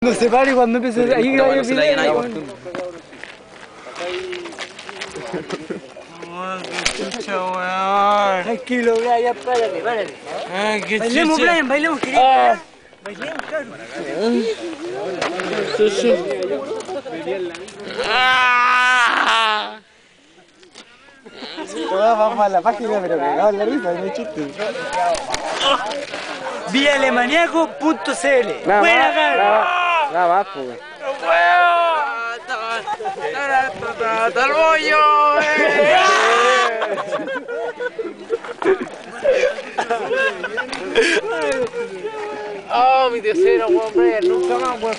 cuando se pare, cuando empiece ahí grabé el video. Qué chucha, weón. Tranquilo, Brian, párate. Qué Bailemos, chucha. Brian, bailemos, querido. Bailemos, cabrón. Vamos para la página, pero cagado en la risa, no hay chiste. Vialemaniaco.cl. Buena, cabrón. Nada más, pues. ¡No puedo! ¡Hasta el bollo! Oh, mi tercero, weón, nunca más, weón,